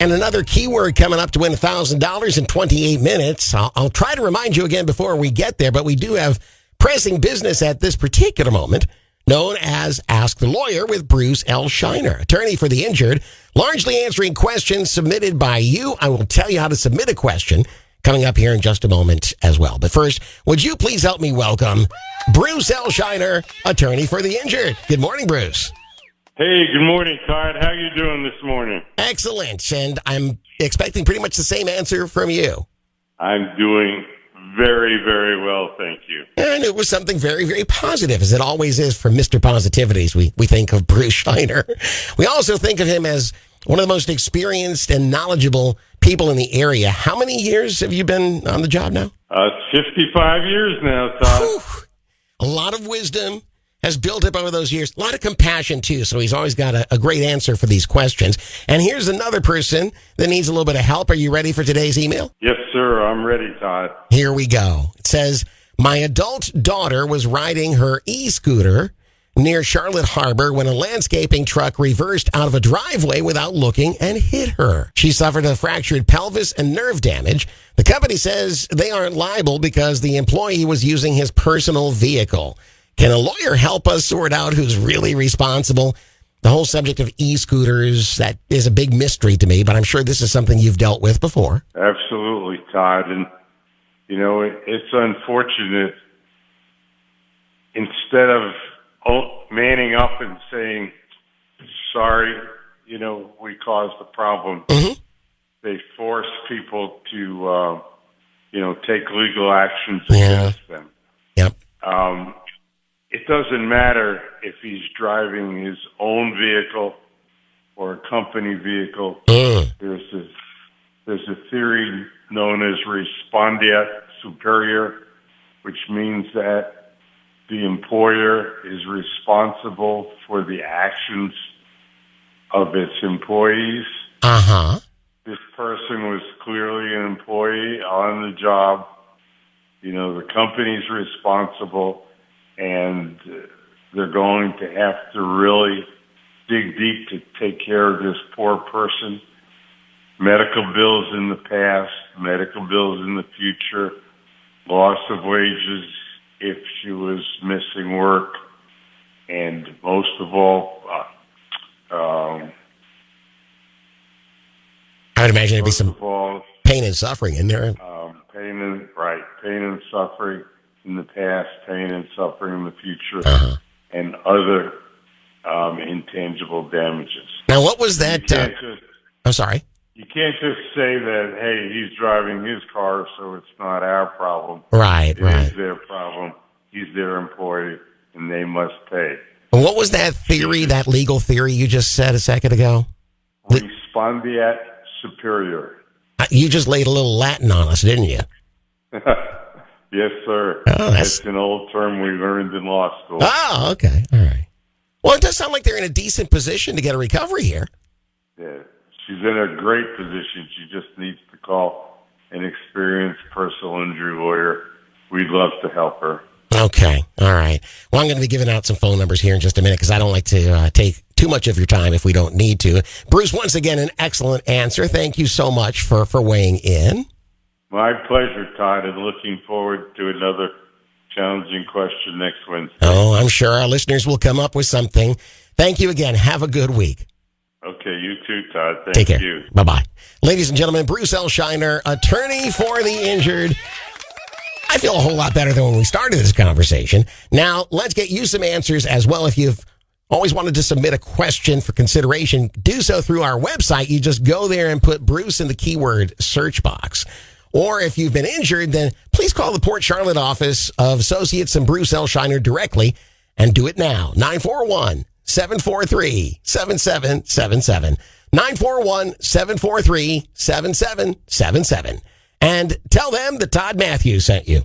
And another keyword coming up to win $1,000 in 28 minutes. I'll try to remind you again before we get there, but we do have pressing business at this particular moment, known as Ask the Lawyer with Bruce L. Scheiner, attorney for the injured, largely answering questions submitted by you. I will tell you how to submit a question coming up here in just a moment as well. But first, would you please help me welcome Bruce L. Scheiner, attorney for the injured. Good morning, Bruce. Hey, good morning, Todd. How you doing this morning? Excellent. And I'm expecting pretty much the same answer from you. I'm doing very, very well, thank you. And it was something very, very positive, as it always is for Mr. Positivities. We think of Bruce Scheiner. We also think of him as one of the most experienced and knowledgeable people in the area. How many years have you been on the job now? 55 years now, Todd. Whew. A lot of wisdom has built up over those years. A lot of compassion, too, so he's always got a great answer for these questions. And here's another person that needs a little bit of help. Are you ready for today's email? Yes, sir. I'm ready, Todd. Here we go. It says, my adult daughter was riding her e-scooter near Charlotte Harbor when a landscaping truck reversed out of a driveway without looking and hit her. She suffered a fractured pelvis and nerve damage. The company says they aren't liable because the employee was using his personal vehicle. Can a lawyer help us sort out who's really responsible? The whole subject of e-scooters, that is a big mystery to me, but I'm sure this is something you've dealt with before. Absolutely, Todd. And, you know, it's unfortunate. Instead of manning up and saying, sorry, you know, we caused the problem, they force people to, take legal actions against them. Yep. It doesn't matter if he's driving his own vehicle or a company vehicle. There's a theory known as respondeat superior, which means that the employer is responsible for the actions of its employees. This person was clearly an employee on the job. You know, the company's responsible, and they're going to have to really dig deep to take care of this poor person. Medical bills in the past, medical bills in the future, loss of wages if she was missing work, and most of all, I would imagine there'd be some pain and suffering in there. Pain and suffering in the past, pain and suffering in the future, and other intangible damages. Now, what was that? I'm sorry. You can't just say that, hey, he's driving his car, so it's not our problem. Right. It is their problem. He's their employee, and they must pay. And what was that theory, that legal theory you just said a second ago? Respondeat superior. You just laid a little Latin on us, didn't you? Yes, sir. Oh, it's an old term we learned in law school. Oh, okay. All right. Well, it does sound like they're in a decent position to get a recovery here. Yeah. She's in a great position. She just needs to call an experienced personal injury lawyer. We'd love to help her. Okay. All right. Well, I'm going to be giving out some phone numbers here in just a minute because I don't like to take too much of your time if we don't need to. Bruce, once again, an excellent answer. Thank you so much for weighing in. My pleasure, Todd, and looking forward to another challenging question next Wednesday. Oh, I'm sure our listeners will come up with something. Thank you again. Have a good week. Okay, you too, Todd. Take care. You. Bye-bye. Ladies and gentlemen, Bruce L. Scheiner, attorney for the injured. I feel a whole lot better than when we started this conversation. Now, let's get you some answers as well. If you've always wanted to submit a question for consideration, do so through our website. You just go there and put Bruce in the keyword search box. Or if you've been injured, then please call the Port Charlotte office of Associates and Bruce L. Scheiner directly and do it now. 941-743-7777. 941-743-7777. And tell them that Todd Matthews sent you.